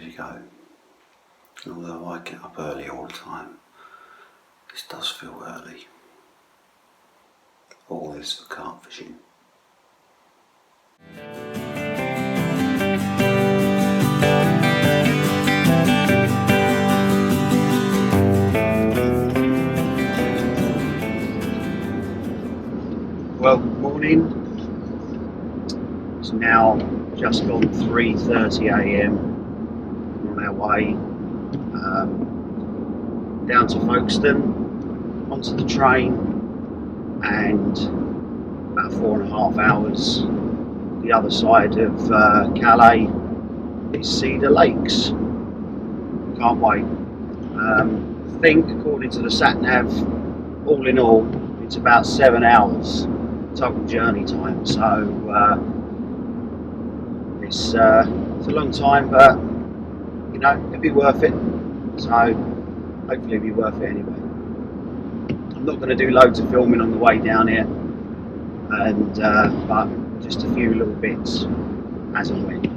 ready to go. And although I get up early all the time, this does feel early. All this for carp fishing. Well, good morning. It's now just gone 3:30 a.m. We're on our way down to Folkestone, onto the train, and about 4.5 hours the other side of Calais is Cedars Lakes. Can't wait. I think, according to the sat nav, all in all, it's about 7 hours total journey time. So it's a long time, but you know, it'll be worth it. So hopefully it'll be worth it anyway. I'm not going to do loads of filming on the way down here, and but just a few little bits as and when.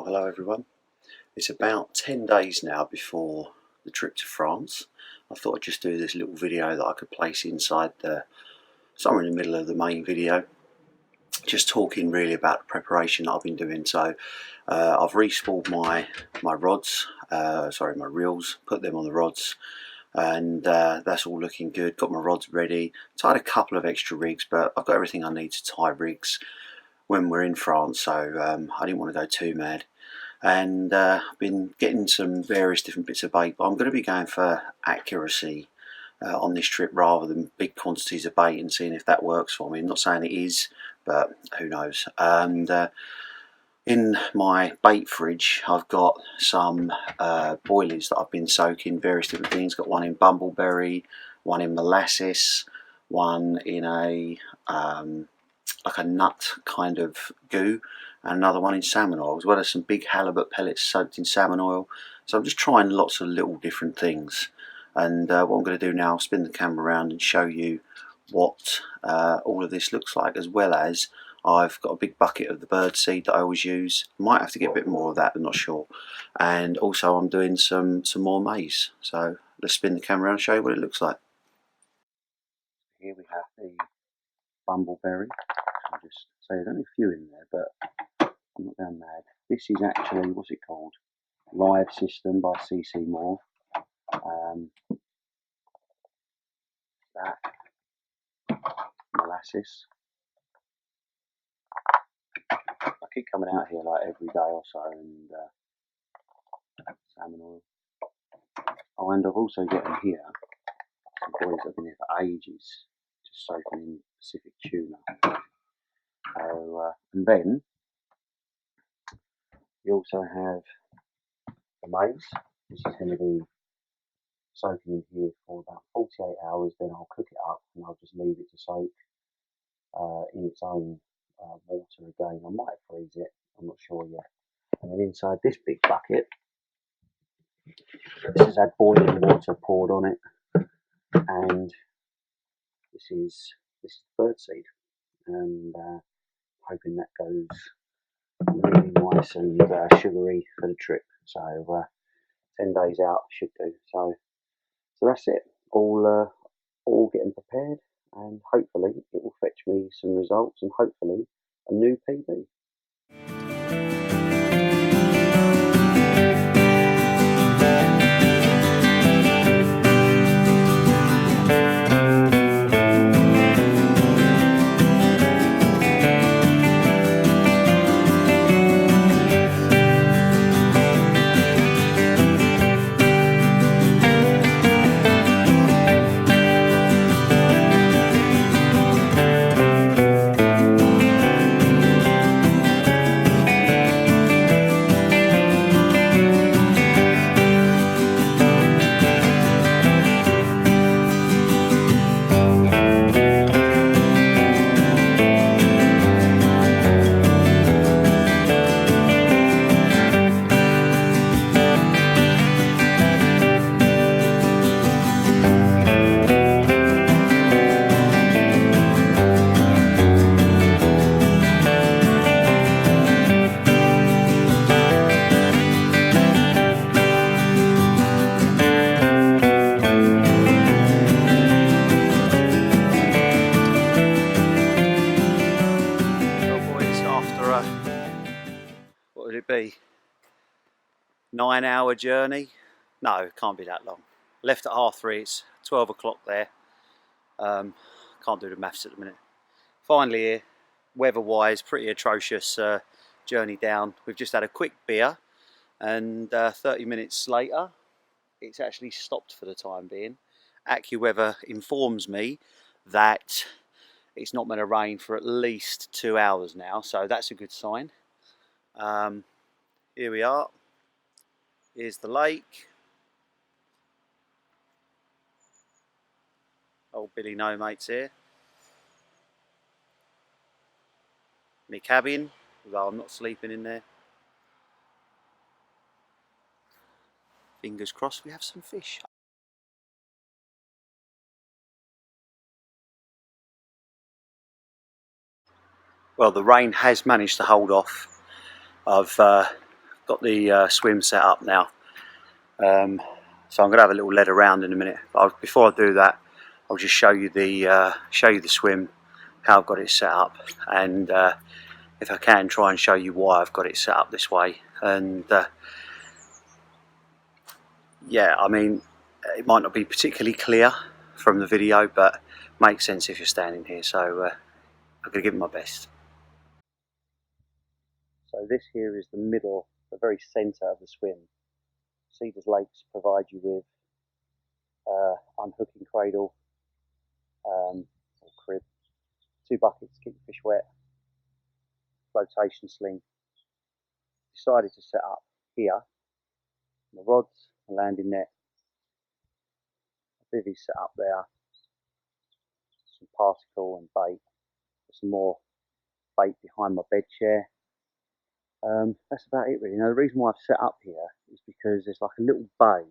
Hello everyone. It's about 10 days now before the trip to France. I thought I'd just do this little video that I could place inside somewhere in the middle of the main video, just talking really about the preparation that I've been doing. So I've re-spooled my rods, my reels, put them on the rods, and that's all looking good. Got my rods ready, tied a couple of extra rigs, but I've got everything I need to tie rigs when we're in France, so I didn't want to go too mad. and I've been getting some various different bits of bait, but I'm going to be going for accuracy on this trip rather than big quantities of bait and seeing if that works for me. I'm not saying it is, but who knows. And in my bait fridge I've got some boilies that I've been soaking various different things. Got one in bumbleberry, one in molasses, one in a like a nut kind of goo, and another one in salmon oil, as well as some big halibut pellets soaked in salmon oil. So I'm just trying lots of little different things, and what I'm going to do now, I'll spin the camera around and show you what all of this looks like, as well as I've got a big bucket of the bird seed that I always use. Might have to get a bit more of that, I'm not sure. And also I'm doing some more maize. So let's spin the camera around and show you what it looks like. Here we have the bumbleberry. I'll just say there's only a few in there, but I'm not going mad. This is actually, what's it called? Live System by CC Moore. That molasses. I keep coming out here like every day or so, and salmon oil. Oh, and I've also got in here some boys that have been here for ages, just soaking in Pacific tuna. So, and then you also have the maize. This is going to be soaking in here for about 48 hours. Then I'll cook it up and I'll just leave it to soak in its own water again. I might freeze it, I'm not sure yet. And then inside this big bucket, this has had boiling water poured on it, and this is birdseed, and hoping that goes really nice and sugary for the trip. So 10 days out should do. So that's it. All getting prepared, and hopefully it will fetch me some results, and hopefully a new PB. What would it be? 9-hour journey? No, it can't be that long. Left at 3:30, it's 12 o'clock there. Can't do the maths at the minute. Finally here, weather-wise, pretty atrocious journey down. We've just had a quick beer, and 30 minutes later, it's actually stopped for the time being. AccuWeather informs me that it's not meant to rain for at least 2 hours now, so that's a good sign. Here we are. Here's the lake. Old Billy No Mates here. My cabin, although I'm not sleeping in there. Fingers crossed we have some fish. Well, the rain has managed to hold off. I've got the swim set up now, so I'm going to have a little lead around in a minute. But before I do that, I'll just show you the swim, how I've got it set up, and if I can, try and show you why I've got it set up this way. And yeah, I mean, it might not be particularly clear from the video, but makes sense if you're standing here. So I'm going to give it my best. So this here is the middle the very centre of the swim. Cedars Lakes provide you with unhooking cradle or crib, 2 buckets to keep the fish wet, flotation sling. Decided to set up here, the rods, the landing net, a bivvy set up there, some particle and bait, some more bait behind my bed chair. That's about it really. Now the reason why I've set up here is because there's like a little bay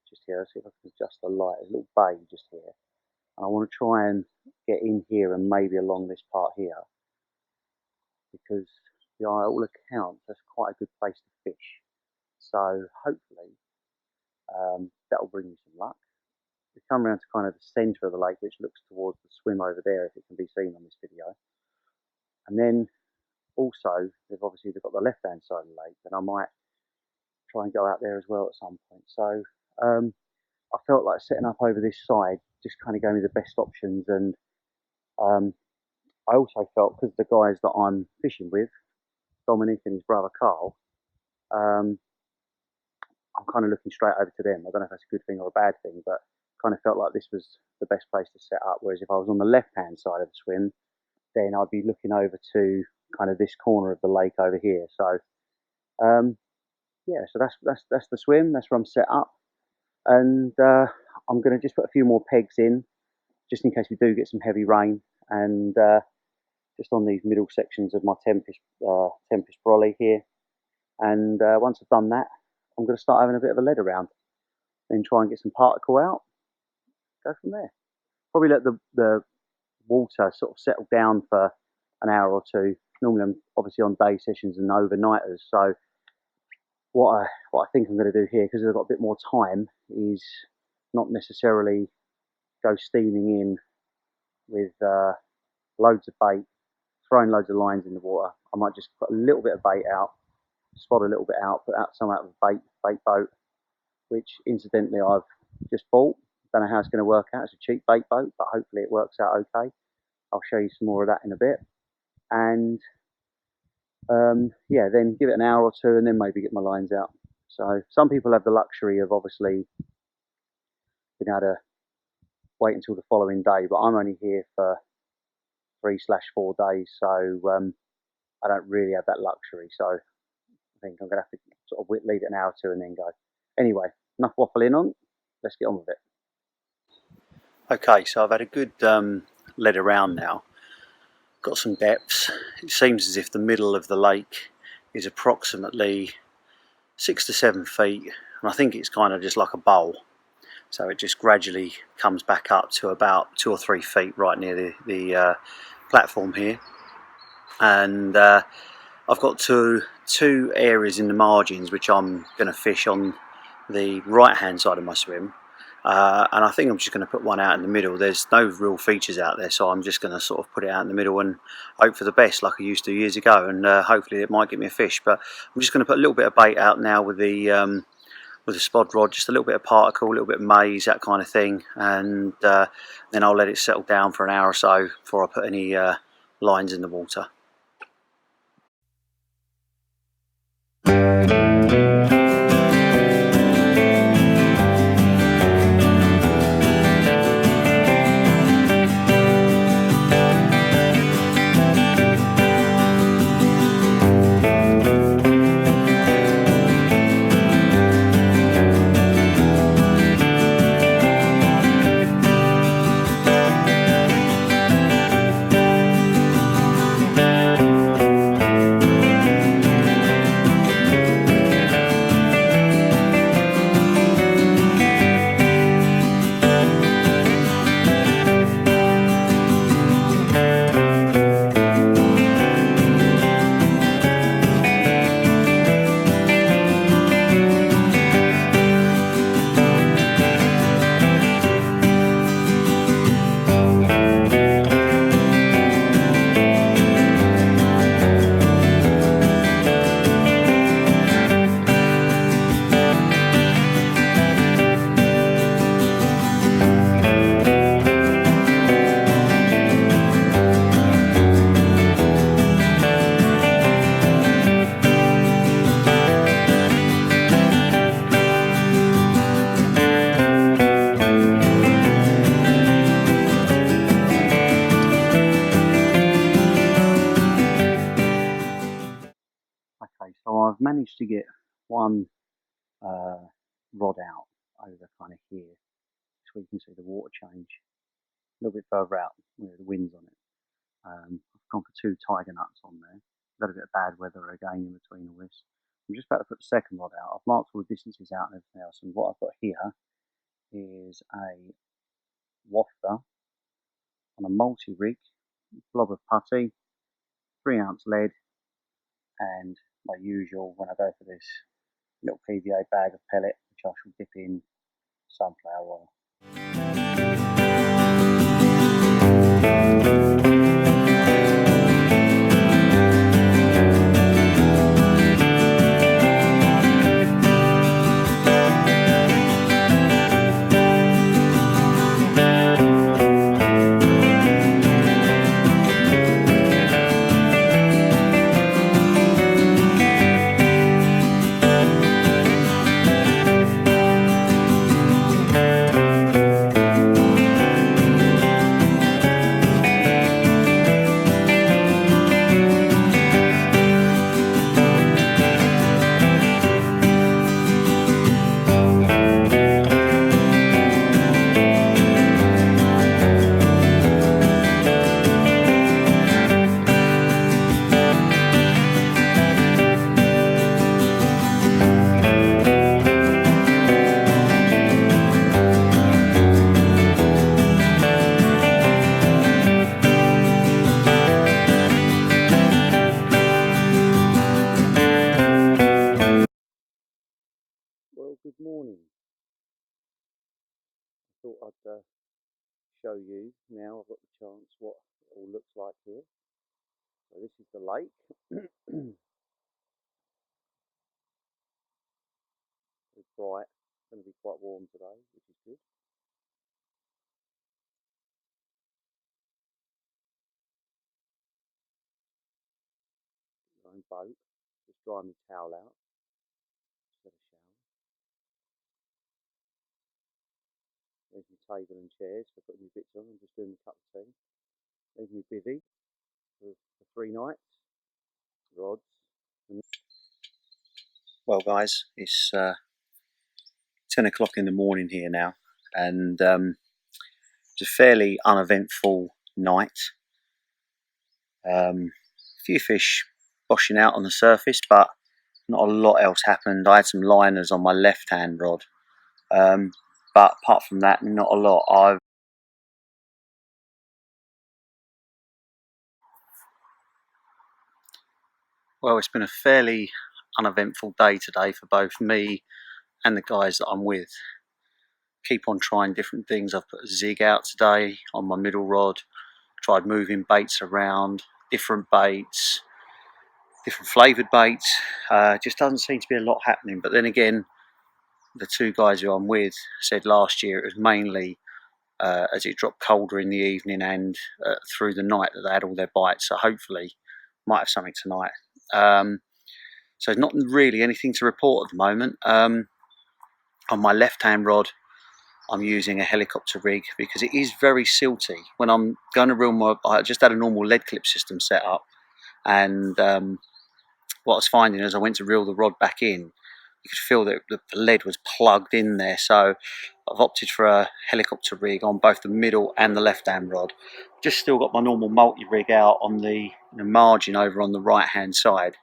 just here. Let's see if I can adjust the light. There's a little bay just here, and I want to try and get in here and maybe along this part here, because by all accounts that's quite a good place to fish. So hopefully that will bring me some luck. We come around to kind of the centre of the lake, which looks towards the swim over there, if it can be seen on this video. And then also they've got the left hand side of the lake, and I might try and go out there as well at some point. So I felt like setting up over this side just kind of gave me the best options. And I also felt, because the guys that I'm fishing with, Dominic and his brother Carl, I'm kind of looking straight over to them. I don't know if that's a good thing or a bad thing, but kind of felt like this was the best place to set up. Whereas if I was on the left hand side of the swim, then I'd be looking over to kind of this corner of the lake over here. So yeah, so that's the swim. That's where I'm set up, and I'm going to just put a few more pegs in, just in case we do get some heavy rain, and just on these middle sections of my Tempest brolly here. And once I've done that, I'm going to start having a bit of a lead around, then try and get some particle out, go from there. Probably let the water sort of settle down for an hour or two. Normally I'm obviously on day sessions and overnighters, so what I think I'm going to do here, because I've got a bit more time, is not necessarily go steaming in with loads of bait, throwing loads of lines in the water. I might just put a little bit of bait out, spot a little bit out, put out some out of a bait boat, which incidentally I've just bought. Don't know how it's going to work out. It's a cheap bait boat, but hopefully it works out okay. I'll show you some more of that in a bit. And yeah, then give it an hour or two and then maybe get my lines out. So some people have the luxury of obviously being able to wait until the following day, but I'm only here for 3/4 days, so I don't really have that luxury. So I think I'm going to have to sort of leave it an hour or two and then go. Anyway, enough waffling on. Let's get on with it. Okay, so I've had a good lead around now. Got some depths. It seems as if the middle of the lake is approximately 6 to 7 feet, and I think it's kind of just like a bowl. So it just gradually comes back up to about 2 or 3 feet right near the platform here. And I've got two areas in the margins which I'm going to fish on the right hand side of my swim. And I think I'm just going to put one out in the middle. There's no real features out there, so I'm just going to sort of put it out in the middle and hope for the best, like I used to years ago, and hopefully it might get me a fish. But I'm just going to put a little bit of bait out now with the spod rod, just a little bit of particle, a little bit of maize, that kind of thing, and then I'll let it settle down for an hour or so before I put any lines in the water. rod out over kind of here, so you can see the water change a little bit further out where the wind's on it. I've gone for 2 tiger nuts on there. Got a bit of bad weather again in between all this. I'm just about to put the second rod out. I've marked all the distances out and everything else, and what I've got here is a wafter on a multi-rig, blob of putty, 3-ounce lead, and my usual when I go for this little PVA bag of pellet, which I shall dip in sunflower oil. Well, good morning. I thought I'd show you now. I've got the chance what it all looks like here. So this is the lake. It's bright. It's going to be quite warm today, which is good. My own boat. Just dry my towel out. Just had a shower. There's my table and chairs for putting my bits on. I'm just doing a cup of tea. There's my bivvy for 3 nights. Rods. Well, guys, it's 10 o'clock in the morning here now, and it's a fairly uneventful night. A few fish boshing out on the surface, but not a lot else happened. I had some liners on my left-hand rod, but apart from that, not a lot. Well, it's been a fairly uneventful day today for both me and the guys that I'm with. Keep on trying different things. I've put a zig out today on my middle rod, tried moving baits around, different baits, different flavoured baits. Just doesn't seem to be a lot happening. But then again, the 2 guys who I'm with said last year it was mainly as it dropped colder in the evening and through the night that they had all their bites. So hopefully might have something tonight. So not really anything to report at the moment. On my left-hand rod, I'm using a helicopter rig because it is very silty. When I'm going to reel I just had a normal lead clip system set up, and what I was finding as I went to reel the rod back in, you could feel that the lead was plugged in there. So I've opted for a helicopter rig on both the middle and the left-hand rod. Just still got my normal multi-rig out on the margin over on the right-hand side,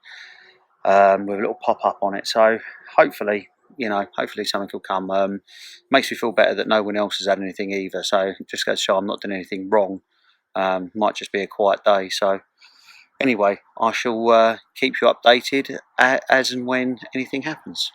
with a little pop-up on it. So hopefully, hopefully something will come. Makes me feel better that no one else has had anything either. So just goes to show I'm not doing anything wrong. Might just be a quiet day. So anyway, I shall keep you updated as and when anything happens.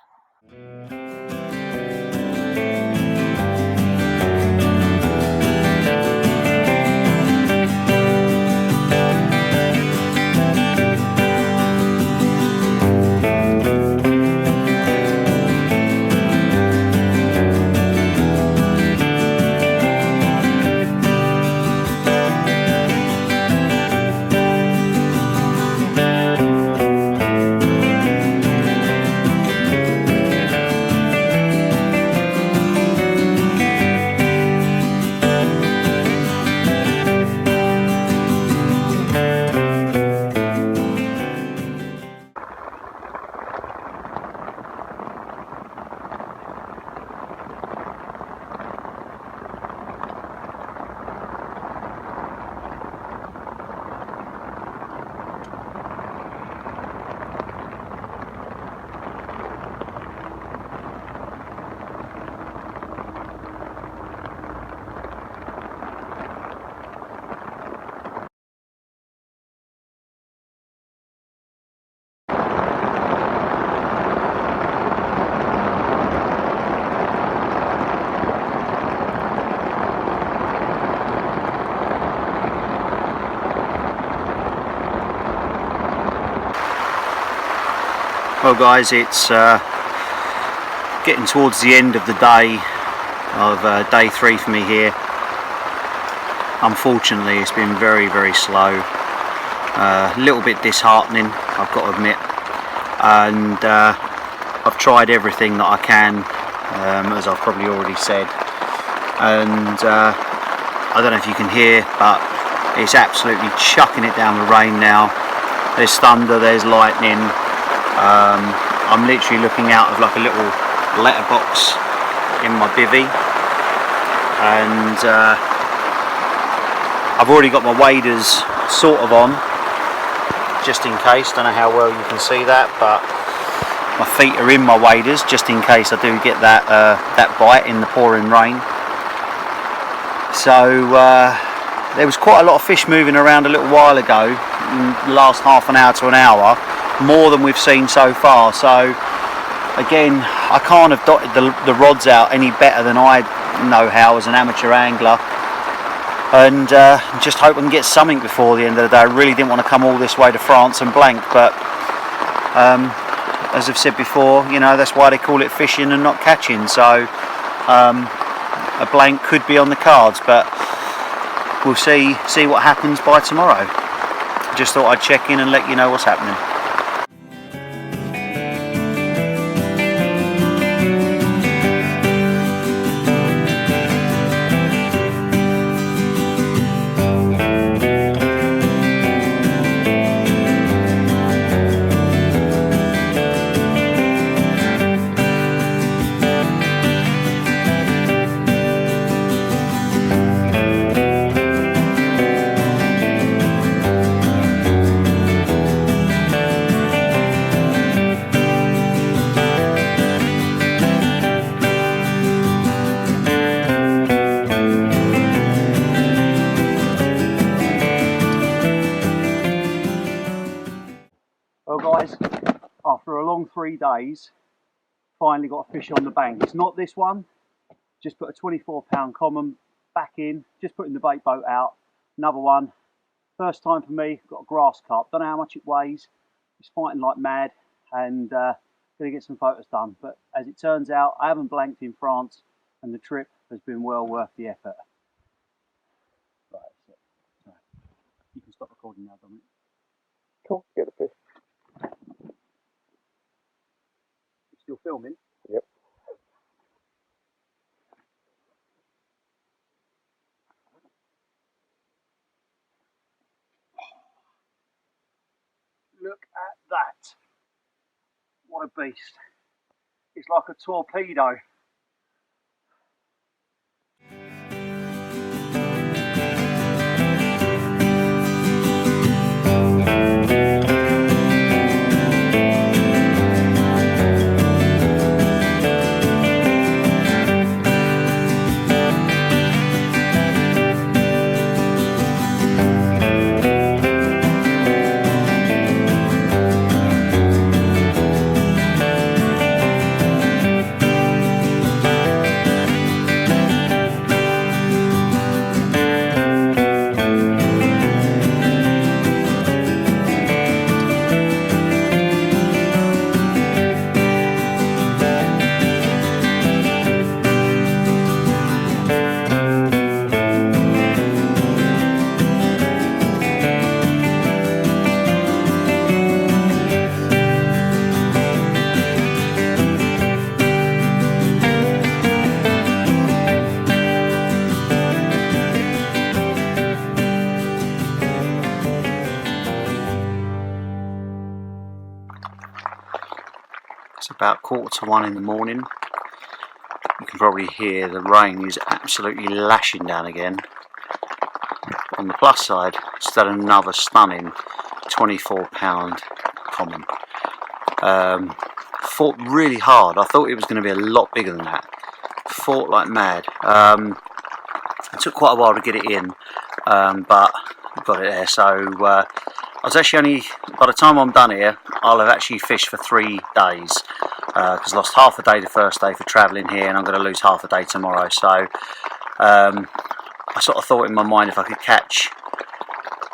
Well guys, it's getting towards the end of the day of day 3 for me here. Unfortunately it's been very slow, a little bit disheartening, I've got to admit, and I've tried everything that I can, as I've probably already said, and I don't know if you can hear, but it's absolutely chucking it down with rain now. There's thunder, there's lightning. I'm literally looking out of like a little letterbox in my bivvy, and I've already got my waders sort of on, just in case. Don't know how well you can see that, but my feet are in my waders just in case I do get that that bite in the pouring rain. So there was quite a lot of fish moving around a little while ago, in the last half an hour to an hour, more than we've seen so far. So again, I can't have dotted the rods out any better than I know how as an amateur angler, and just hope I can get something before the end of the day. I really didn't want to come all this way to France and blank, but as I've said before, you know, that's why they call it fishing and not catching. So a blank could be on the cards, but we'll see what happens by tomorrow. Just thought I'd check in and let you know what's happening. Well guys, after a long 3 days, finally got a fish on the bank. It's not this one, just put a 24-pound common back in, just putting the bait boat out. Another one, first time for me, got a grass carp. Don't know how much it weighs, it's fighting like mad, and gonna get some photos done. But as it turns out, I haven't blanked in France, and the trip has been well worth the effort. Right, so you can stop recording now, Dominic. Cool, get the fish. Still filming? Yep. Look at that. What a beast. It's like a torpedo. It's about 1:45 in the morning. You can probably hear the rain is absolutely lashing down again. On the plus side, it's done another stunning 24-pound common. Fought really hard. I thought it was going to be a lot bigger than that. Fought like mad. It took quite a while to get it in, but got it there. So I was actually only, by the time I'm done here, I'll have actually fished for 3 days, because I lost half a day the first day for travelling here, and I'm going to lose half a day tomorrow. So I sort of thought in my mind, if I could catch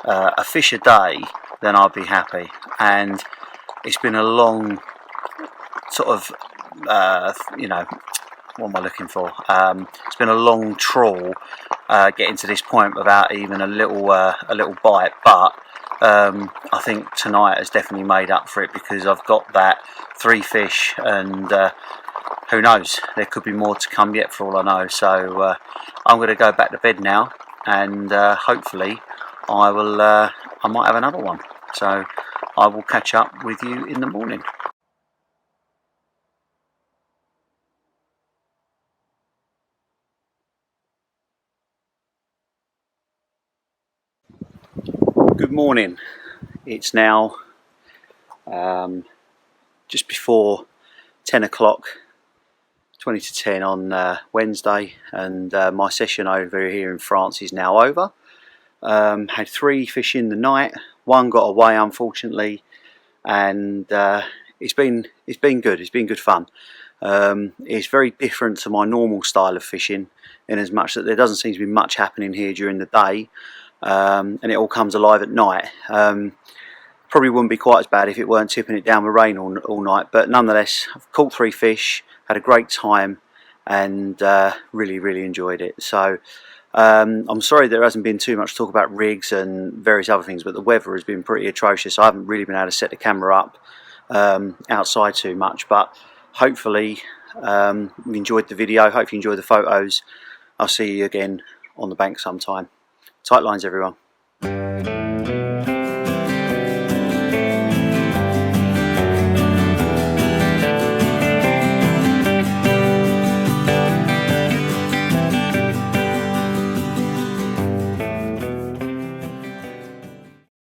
a fish a day, then I'd be happy. And it's been a long sort of, you know, what am I looking for? It's been a long trawl getting to this point without even a little bite, but I think tonight has definitely made up for it, because I've got that 3 fish, and who knows, there could be more to come yet for all I know. So I'm going to go back to bed now, and hopefully I might have another one. So I will catch up with you in the morning. Good morning. It's now just before 10 o'clock, 20 to 10 on Wednesday, and my session over here in France is now over. Had 3 fish in the night. 1 got away, unfortunately, and it's been good. It's been good fun. It's very different to my normal style of fishing, in as much that there doesn't seem to be much happening here during the day, and it all comes alive at night. Probably wouldn't be quite as bad if it weren't tipping it down with rain all night, but nonetheless, I've caught 3 fish, had a great time, and really enjoyed it. So I'm sorry there hasn't been too much talk about rigs and various other things, but the weather has been pretty atrocious. I haven't really been able to set the camera up outside too much, but hopefully you enjoyed the video, hopefully you enjoyed the photos. I'll see you again on the bank sometime. Tight lines, everyone.